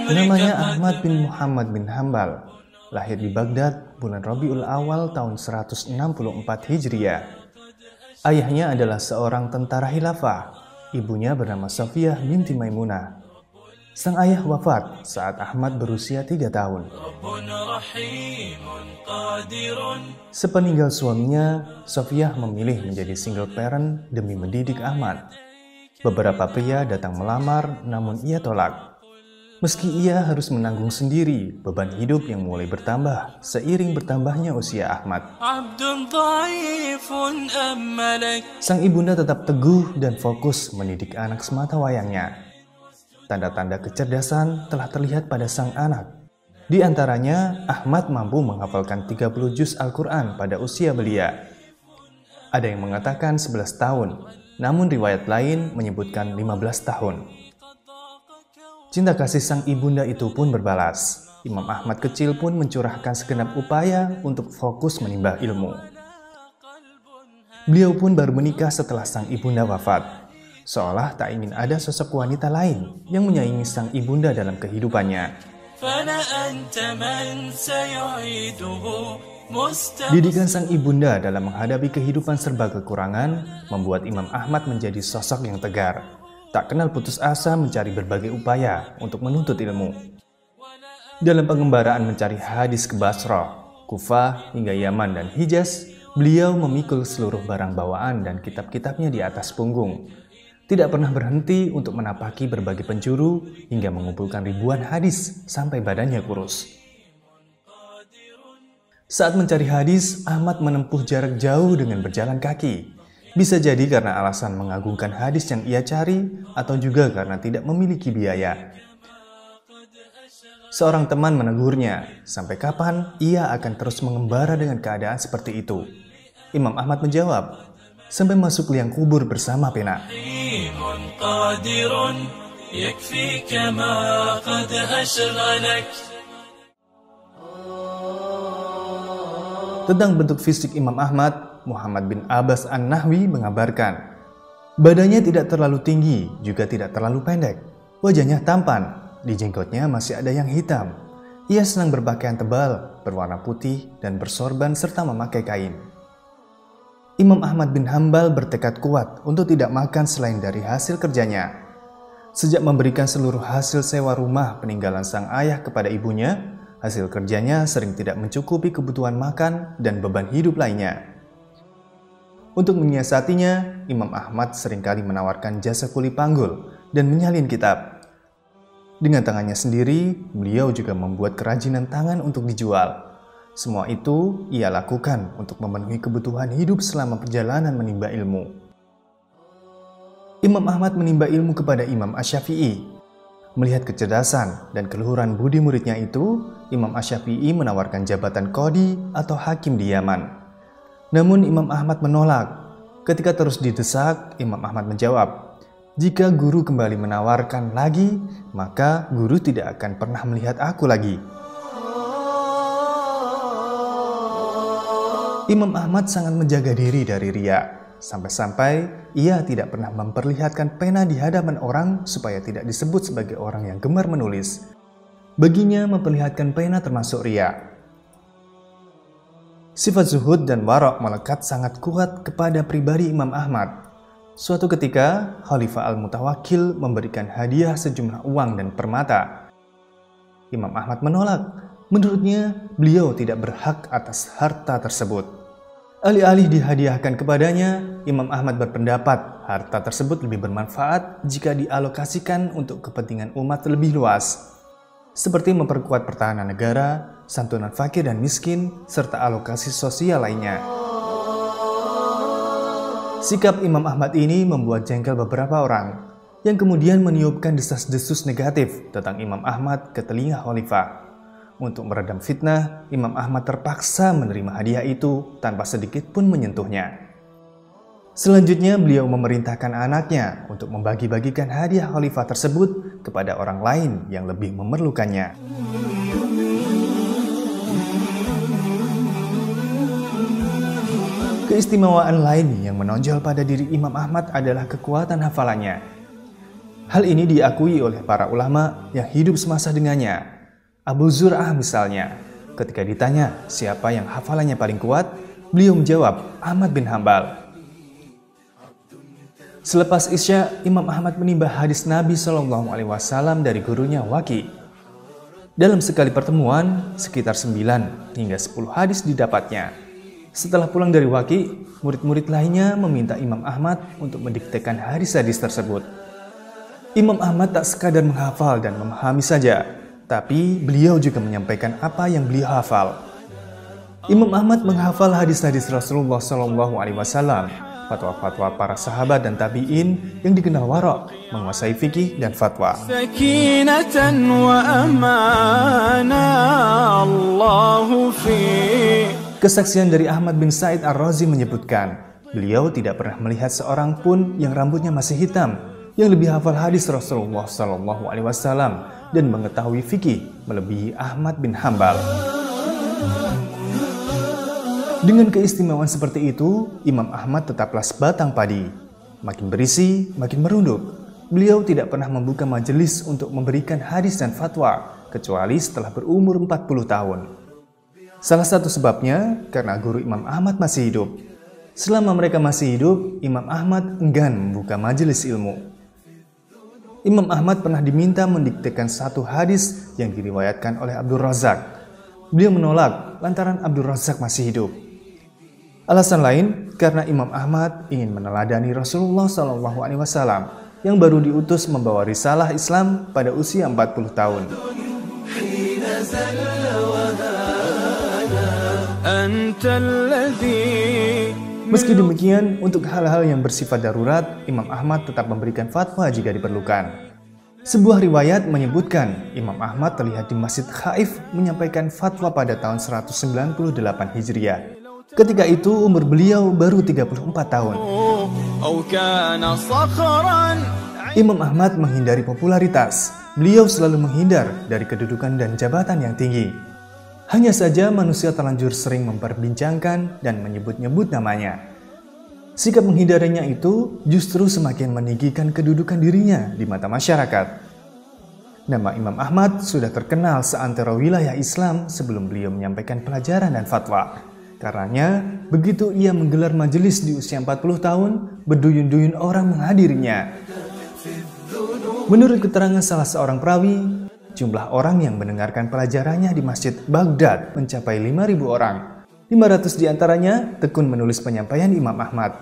Namanya Ahmad bin Muhammad bin Hambal, lahir di Baghdad bulan Rabiul Awal tahun 164 Hijriah. Ayahnya adalah seorang tentara khilafah, ibunya bernama Safiyah binti Maimunah. Sang ayah wafat saat Ahmad berusia 3 tahun. Sepeninggal suaminya, Safiyah memilih menjadi single parent demi mendidik Ahmad. Beberapa pria datang melamar, namun ia tolak. Meski ia harus menanggung sendiri beban hidup yang mulai bertambah seiring bertambahnya usia Ahmad. Sang ibunda tetap teguh dan fokus mendidik anak semata wayangnya. Tanda-tanda kecerdasan telah terlihat pada sang anak. Di antaranya, Ahmad mampu menghafalkan 30 juz Al-Quran pada usia belia. Ada yang mengatakan 11 tahun, namun riwayat lain menyebutkan 15 tahun. Cinta kasih sang ibunda itu pun berbalas. Imam Ahmad kecil pun mencurahkan segenap upaya untuk fokus menimba ilmu. Beliau pun baru menikah setelah sang ibunda wafat. Seolah tak ingin ada sosok wanita lain yang menyaingi sang ibunda dalam kehidupannya. Didikan sang ibunda dalam menghadapi kehidupan serba kekurangan membuat Imam Ahmad menjadi sosok yang tegar. Tak kenal putus asa mencari berbagai upaya untuk menuntut ilmu. Dalam pengembaraan mencari hadis ke Basrah, Kufah, hingga Yaman dan Hijaz, beliau memikul seluruh barang bawaan dan kitab-kitabnya di atas punggung. Tidak pernah berhenti untuk menapaki berbagai penjuru hingga mengumpulkan ribuan hadis sampai badannya kurus. Saat mencari hadis, Ahmad menempuh jarak jauh dengan berjalan kaki. Bisa jadi karena alasan mengagungkan hadis yang ia cari atau juga karena tidak memiliki biaya. Seorang teman menegurnya, sampai kapan ia akan terus mengembara dengan keadaan seperti itu? Imam Ahmad menjawab, sampai masuk liang kubur bersama pena. Tentang bentuk fisik Imam Ahmad, Muhammad bin Abbas An-Nahwi mengabarkan, badannya tidak terlalu tinggi, juga tidak terlalu pendek. Wajahnya tampan, di jenggotnya masih ada yang hitam. Ia senang berpakaian tebal, berwarna putih, dan bersorban serta memakai kain. Imam Ahmad bin Hambal bertekad kuat untuk tidak makan selain dari hasil kerjanya. Sejak memberikan seluruh hasil sewa rumah peninggalan sang ayah kepada ibunya, hasil kerjanya sering tidak mencukupi kebutuhan makan dan beban hidup lainnya. Untuk menyiasatinya, Imam Ahmad seringkali menawarkan jasa kuli panggul dan menyalin kitab. Dengan tangannya sendiri, beliau juga membuat kerajinan tangan untuk dijual. Semua itu ia lakukan untuk memenuhi kebutuhan hidup selama perjalanan menimba ilmu. Imam Ahmad menimba ilmu kepada Imam Asy-Syafi'i. Melihat kecerdasan dan keluhuran budi muridnya itu, Imam Asy-Syafi'i menawarkan jabatan qadhi atau hakim di Yaman. Namun Imam Ahmad menolak. Ketika terus didesak, Imam Ahmad menjawab, jika guru kembali menawarkan lagi, maka guru tidak akan pernah melihat aku lagi. Imam Ahmad sangat menjaga diri dari riya, sampai-sampai ia tidak pernah memperlihatkan pena di hadapan orang supaya tidak disebut sebagai orang yang gemar menulis. Baginya memperlihatkan pena termasuk riya. Sifat zuhud dan warok melekat sangat kuat kepada pribadi Imam Ahmad. Suatu ketika, Khalifah Al-Mutawakkil memberikan hadiah sejumlah uang dan permata. Imam Ahmad menolak. Menurutnya, beliau tidak berhak atas harta tersebut. Alih-alih dihadiahkan kepadanya, Imam Ahmad berpendapat harta tersebut lebih bermanfaat jika dialokasikan untuk kepentingan umat lebih luas, seperti memperkuat pertahanan negara, santunan fakir dan miskin, serta alokasi sosial lainnya. Sikap Imam Ahmad ini membuat jengkel beberapa orang, yang kemudian meniupkan desas-desus negatif tentang Imam Ahmad ke telinga Khalifah. Untuk meredam fitnah, Imam Ahmad terpaksa menerima hadiah itu tanpa sedikit pun menyentuhnya. Selanjutnya, beliau memerintahkan anaknya untuk membagi-bagikan hadiah khalifah tersebut kepada orang lain yang lebih memerlukannya. Keistimewaan lain yang menonjol pada diri Imam Ahmad adalah kekuatan hafalannya. Hal ini diakui oleh para ulama yang hidup semasa dengannya. Abu Zur'ah misalnya, ketika ditanya siapa yang hafalannya paling kuat, beliau menjawab Ahmad bin Hambal. Selepas Isya, Imam Ahmad menimba hadis Nabi SAW dari gurunya Waki. Dalam sekali pertemuan, sekitar 9 hingga 10 hadis didapatnya. Setelah pulang dari Waki, murid-murid lainnya meminta Imam Ahmad untuk mendiktekan hadis-hadis tersebut. Imam Ahmad tak sekadar menghafal dan memahami saja, tapi beliau juga menyampaikan apa yang beliau hafal. Imam Ahmad menghafal hadis-hadis Rasulullah SAW, fatwa-fatwa para sahabat dan tabi'in yang dikenal wara', menguasai fikih dan fatwa. Kesaksian dari Ahmad bin Sa'id Ar-Razi menyebutkan, beliau tidak pernah melihat seorang pun yang rambutnya masih hitam, yang lebih hafal hadis Rasulullah SAW dan mengetahui fikih melebihi Ahmad bin Hambal. Dengan keistimewaan seperti itu, Imam Ahmad tetaplah sebatang padi. Makin berisi, makin merunduk. Beliau tidak pernah membuka majelis untuk memberikan hadis dan fatwa, kecuali setelah berumur 40 tahun. Salah satu sebabnya karena guru Imam Ahmad masih hidup. Selama mereka masih hidup, Imam Ahmad enggan membuka majelis ilmu. Imam Ahmad pernah diminta mendiktekan satu hadis yang diriwayatkan oleh Abdul Razak. Beliau menolak lantaran Abdul Razak masih hidup. Alasan lain karena Imam Ahmad ingin meneladani Rasulullah SAW yang baru diutus membawa risalah Islam pada usia 40 tahun. Meski demikian, untuk hal-hal yang bersifat darurat, Imam Ahmad tetap memberikan fatwa jika diperlukan. Sebuah riwayat menyebutkan Imam Ahmad terlihat di Masjid Khaif menyampaikan fatwa pada tahun 198 Hijriah. Ketika itu umur beliau baru 34 tahun. Imam Ahmad menghindari popularitas. Beliau selalu menghindar dari kedudukan dan jabatan yang tinggi. Hanya saja manusia terlanjur sering memperbincangkan dan menyebut-nyebut namanya. Sikap menghindarinya itu justru semakin meninggikan kedudukan dirinya di mata masyarakat. Nama Imam Ahmad sudah terkenal seantero wilayah Islam sebelum beliau menyampaikan pelajaran dan fatwa. Karenanya, begitu ia menggelar majelis di usia 40 tahun, berduyun-duyun orang menghadirinya. Menurut keterangan salah seorang perawi, jumlah orang yang mendengarkan pelajarannya di Masjid Baghdad mencapai 5.000 orang. 500 diantaranya tekun menulis penyampaian Imam Ahmad.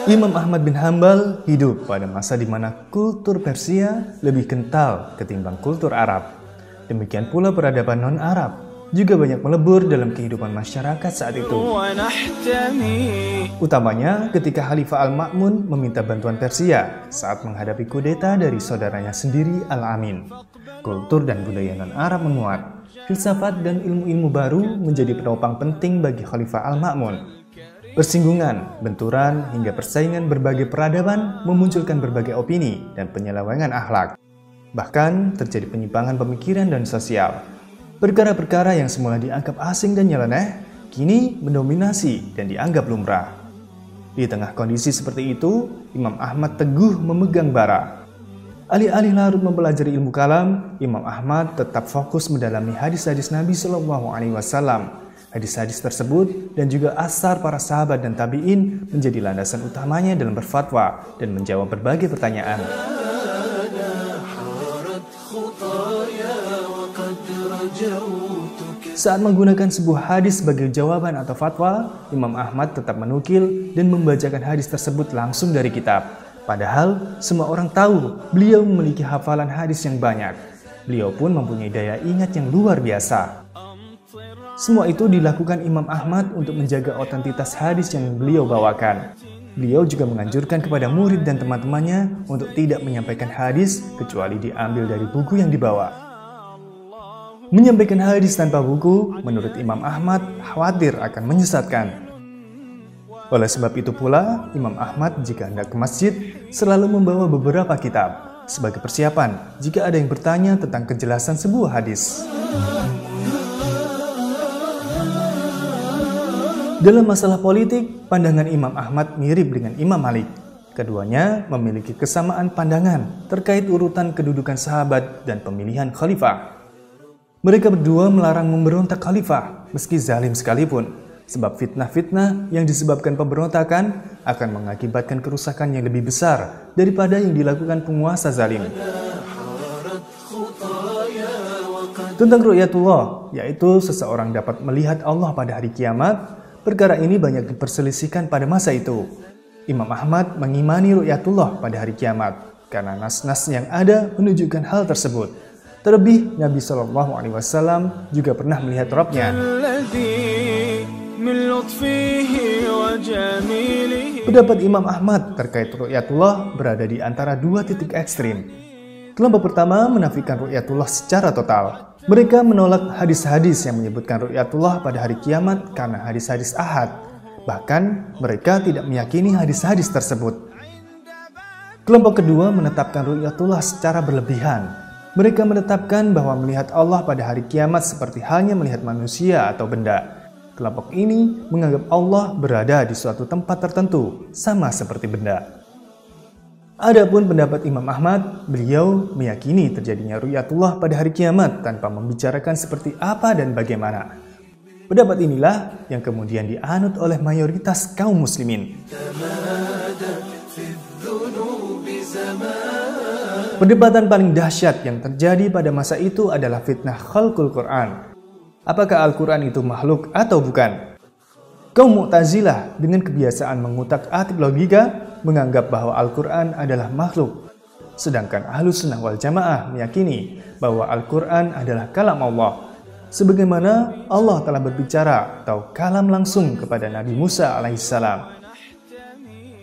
Imam Ahmad bin Hambal hidup pada masa di mana kultur Persia lebih kental ketimbang kultur Arab. Demikian pula peradaban non-Arab juga banyak melebur dalam kehidupan masyarakat saat itu. Utamanya ketika Khalifah Al-Ma'mun meminta bantuan Persia saat menghadapi kudeta dari saudaranya sendiri Al-Amin. Kultur dan budaya non-Arab menguat. Filsafat dan ilmu-ilmu baru menjadi penopang penting bagi Khalifah Al-Ma'mun. Persinggungan, benturan, hingga persaingan berbagai peradaban memunculkan berbagai opini dan penyelewengan akhlak. Bahkan terjadi penyimpangan pemikiran dan sosial. Perkara-perkara yang semula dianggap asing dan nyeleneh, kini mendominasi dan dianggap lumrah. Di tengah kondisi seperti itu, Imam Ahmad teguh memegang bara. Alih-alih larut mempelajari ilmu kalam, Imam Ahmad tetap fokus mendalami hadis-hadis Nabi SAW. Hadis-hadis tersebut dan juga asar para sahabat dan tabi'in menjadi landasan utamanya dalam berfatwa dan menjawab berbagai pertanyaan. Saat menggunakan sebuah hadis sebagai jawaban atau fatwa, Imam Ahmad tetap menukil dan membacakan hadis tersebut langsung dari kitab. Padahal semua orang tahu beliau memiliki hafalan hadis yang banyak. Beliau pun mempunyai daya ingat yang luar biasa. Semua itu dilakukan Imam Ahmad untuk menjaga otentitas hadis yang beliau bawakan. Beliau juga menganjurkan kepada murid dan teman-temannya untuk tidak menyampaikan hadis kecuali diambil dari buku yang dibawa. Menyampaikan hadis tanpa buku, menurut Imam Ahmad, khawatir akan menyesatkan. Oleh sebab itu pula, Imam Ahmad jika hendak ke masjid, selalu membawa beberapa kitab, sebagai persiapan jika ada yang bertanya tentang kejelasan sebuah hadis. Dalam masalah politik, pandangan Imam Ahmad mirip dengan Imam Malik. Keduanya memiliki kesamaan pandangan terkait urutan kedudukan sahabat dan pemilihan khalifah. Mereka berdua melarang memberontak khalifah meski zalim sekalipun, sebab fitnah-fitnah yang disebabkan pemberontakan akan mengakibatkan kerusakan yang lebih besar daripada yang dilakukan penguasa zalim. Tentang ru'yatullah, yaitu seseorang dapat melihat Allah pada hari kiamat, perkara ini banyak diperselisihkan pada masa itu. Imam Ahmad mengimani ru'yatullah pada hari kiamat karena nas-nas yang ada menunjukkan hal tersebut. Terlebih Nabi SAW juga pernah melihat Rabb-Nya. Pendapat Imam Ahmad terkait ru'yatullah berada di antara dua titik ekstrim. Kelompok pertama menafikan ru'yatullah secara total. Mereka menolak hadis-hadis yang menyebutkan ru'yatullah pada hari kiamat karena hadis-hadis ahad. Bahkan mereka tidak meyakini hadis-hadis tersebut. Kelompok kedua menetapkan ru'yatullah secara berlebihan. Mereka menetapkan bahwa melihat Allah pada hari kiamat seperti halnya melihat manusia atau benda. Kelompok ini menganggap Allah berada di suatu tempat tertentu, sama seperti benda. Adapun pendapat Imam Ahmad, beliau meyakini terjadinya ru'yatullah pada hari kiamat tanpa membicarakan seperti apa dan bagaimana. Pendapat inilah yang kemudian dianut oleh mayoritas kaum muslimin. Perdebatan paling dahsyat yang terjadi pada masa itu adalah fitnah khalqul Quran. Apakah Al-Quran itu makhluk atau bukan? Kaum Mu'tazilah dengan kebiasaan mengutak-atik logika menganggap bahwa Al-Quran adalah makhluk. Sedangkan Ahlus Sunnah wal Jamaah meyakini bahwa Al-Quran adalah kalam Allah. Sebagaimana Allah telah berbicara atau kalam langsung kepada Nabi Musa alaihissalam.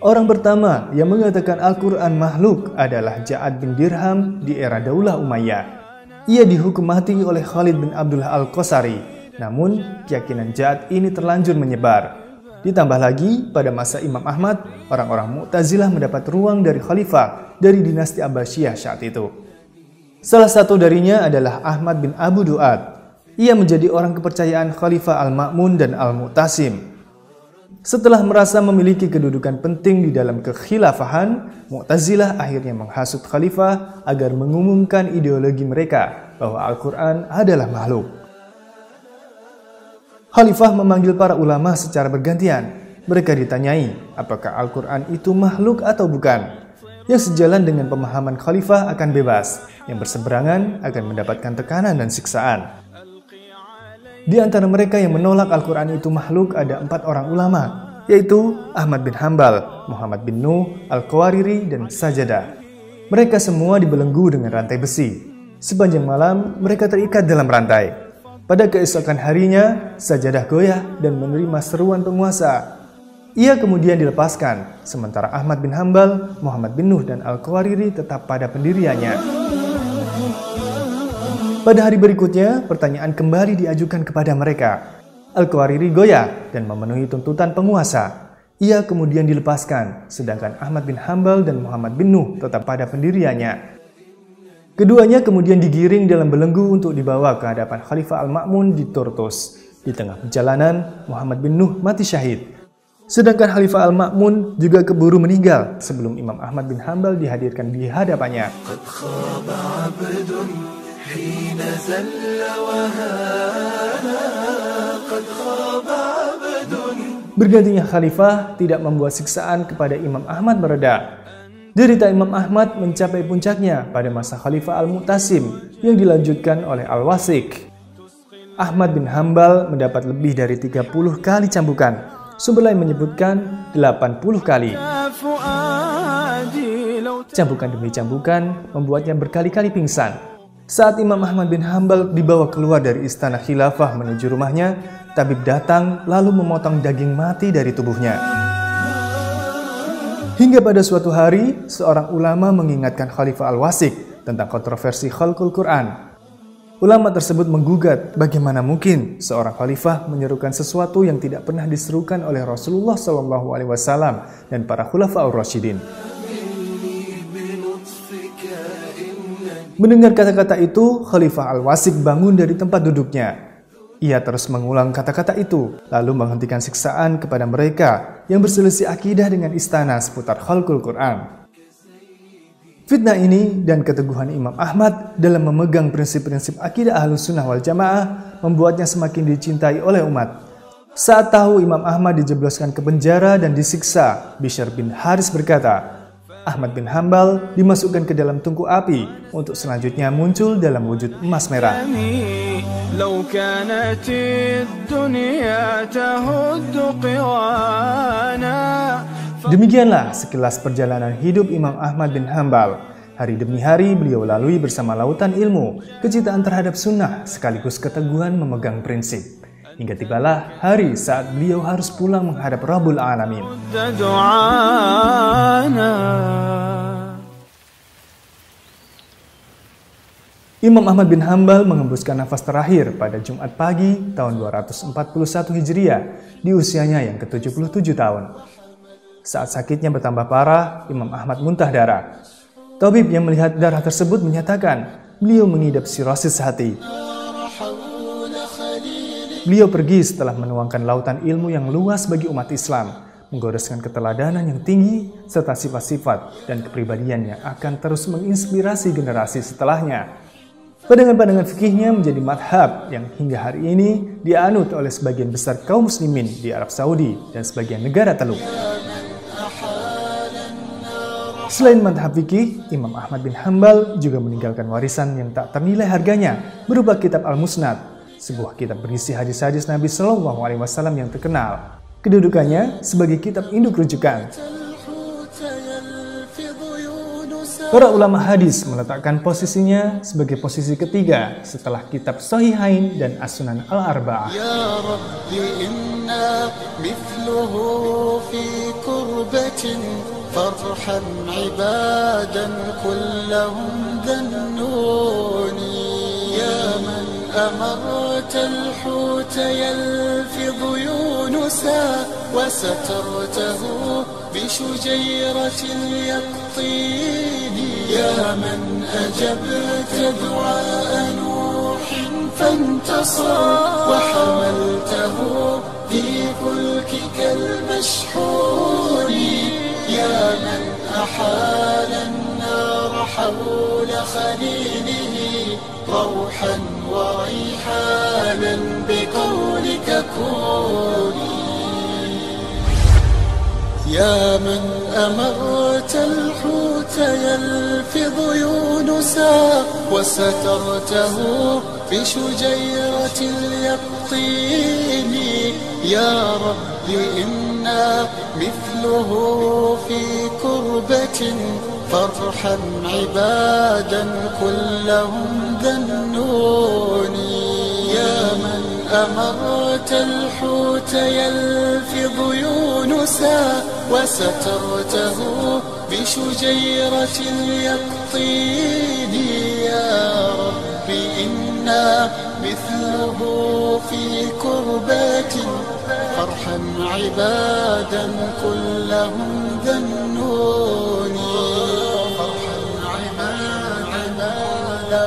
Orang pertama yang mengatakan Al-Quran makhluk adalah Ja'ad bin Dirham di era Daulah Umayyah. Ia dihukum mati oleh Khalid bin Abdullah Al-Qasari. Namun, keyakinan Ja'ad ini terlanjur menyebar. Ditambah lagi, pada masa Imam Ahmad, orang-orang Mu'tazilah mendapat ruang dari khalifah dari dinasti Abbasiyah saat itu. Salah satu darinya adalah Ahmad bin Abu Du'ad. Ia menjadi orang kepercayaan Khalifah Al-Ma'mun dan Al-Mu'tasim. Setelah merasa memiliki kedudukan penting di dalam kekhilafahan, Mu'tazilah akhirnya menghasut khalifah agar mengumumkan ideologi mereka bahwa Al-Quran adalah makhluk. Khalifah memanggil para ulama secara bergantian. Mereka ditanyai apakah Al-Quran itu makhluk atau bukan. Yang sejalan dengan pemahaman khalifah akan bebas, yang berseberangan akan mendapatkan tekanan dan siksaan. Di antara mereka yang menolak Al-Quran itu makhluk ada 4 orang ulama, yaitu Ahmad bin Hambal, Muhammad bin Nuh, Al-Qawariri, dan Sajadah. Mereka semua dibelenggu dengan rantai besi. Sepanjang malam mereka terikat dalam rantai. Pada keesokan harinya, Sajadah goyah dan menerima seruan penguasa. Ia kemudian dilepaskan, sementara Ahmad bin Hambal, Muhammad bin Nuh, dan Al-Qawariri tetap pada pendiriannya. Pada hari berikutnya, pertanyaan kembali diajukan kepada mereka. Al-Qawariri goyah dan memenuhi tuntutan penguasa. Ia kemudian dilepaskan, sedangkan Ahmad bin Hambal dan Muhammad bin Nuh tetap pada pendiriannya. Keduanya kemudian digiring dalam belenggu untuk dibawa ke hadapan Khalifah Al-Ma'mun di Turtus. Di tengah perjalanan, Muhammad bin Nuh mati syahid. Sedangkan Khalifah Al-Ma'mun juga keburu meninggal sebelum Imam Ahmad bin Hambal dihadirkan di hadapannya. Bergantinya khalifah tidak membuat siksaan kepada Imam Ahmad mereda. Derita Imam Ahmad mencapai puncaknya pada masa Khalifah Al-Mu'tasim yang dilanjutkan oleh Al-Wasik. Ahmad bin Hambal mendapat lebih dari 30 kali cambukan. Sumber lain menyebutkan 80 kali. Cambukan demi cambukan membuatnya berkali-kali pingsan. Saat Imam Ahmad bin Hambal dibawa keluar dari istana khilafah menuju rumahnya, tabib datang lalu memotong daging mati dari tubuhnya. Hingga pada suatu hari, seorang ulama mengingatkan Khalifah Al-Wasik tentang kontroversi khalqul Quran. Ulama tersebut menggugat bagaimana mungkin seorang khalifah menyerukan sesuatu yang tidak pernah diserukan oleh Rasulullah SAW dan para khulafaur rasyidin. Mendengar kata-kata itu, Khalifah Al-Wasik bangun dari tempat duduknya. Ia terus mengulang kata-kata itu, lalu menghentikan siksaan kepada mereka yang berselisih akidah dengan istana seputar khalqul Quran. Fitnah ini dan keteguhan Imam Ahmad dalam memegang prinsip-prinsip akidah Ahlus Sunnah wal Jamaah membuatnya semakin dicintai oleh umat. Saat tahu Imam Ahmad dijebloskan ke penjara dan disiksa, Bishr bin Haris berkata, Ahmad bin Hambal dimasukkan ke dalam tungku api untuk selanjutnya muncul dalam wujud emas merah. Demikianlah sekilas perjalanan hidup Imam Ahmad bin Hambal. Hari demi hari beliau lalui bersama lautan ilmu, kecintaan terhadap sunnah sekaligus keteguhan memegang prinsip. Hingga tibalah hari saat beliau harus pulang menghadap Rabbul Alamin. Imam Ahmad bin Hambal mengembuskan nafas terakhir pada Jumat pagi tahun 241 Hijriah di usianya yang ke-77 tahun. Saat sakitnya bertambah parah, Imam Ahmad muntah darah. Tabib yang melihat darah tersebut menyatakan beliau mengidap sirosis hati. Beliau pergi setelah menuangkan lautan ilmu yang luas bagi umat Islam, menggoreskan keteladanan yang tinggi, serta sifat-sifat dan kepribadian yang akan terus menginspirasi generasi setelahnya. Pandangan-pandangan fikihnya menjadi madhab yang hingga hari ini dianut oleh sebagian besar kaum muslimin di Arab Saudi dan sebagian negara Teluk. Selain madhab fikih, Imam Ahmad bin Hambal juga meninggalkan warisan yang tak ternilai harganya berupa kitab Al-Musnad, sebuah kitab berisi hadis-hadis Nabi Shallallahu Alaihi Wasallam yang terkenal. Kedudukannya sebagai kitab induk rujukan. Para ulama hadis meletakkan posisinya sebagai posisi ketiga setelah kitab Sahihain dan As-Sunan Al-Arba'ah. فرحا عبادا كلهم ذنوني يا من أمرت الحوت يلفظ يونسا وسترته بشجيرة اليقطين يا من أجبت دعاء نوح فانتصر وحملته في فلكك المشحون يا من أحال النار حول خليله روحا وريحانا بقولك كوني يا من أمرت الحوت يلفظ يونسا وسترته بشجيرة اليقطين يا رب إنا مثله في كربة فرحا عبادا كلهم ذنوني يا من أمرت الحوت يلفظ يونسا وسترته بشجيرة اليقطين يا رب إنا مثله في كربات فرحا عبادا كلهم ذنوني فرحا عبادا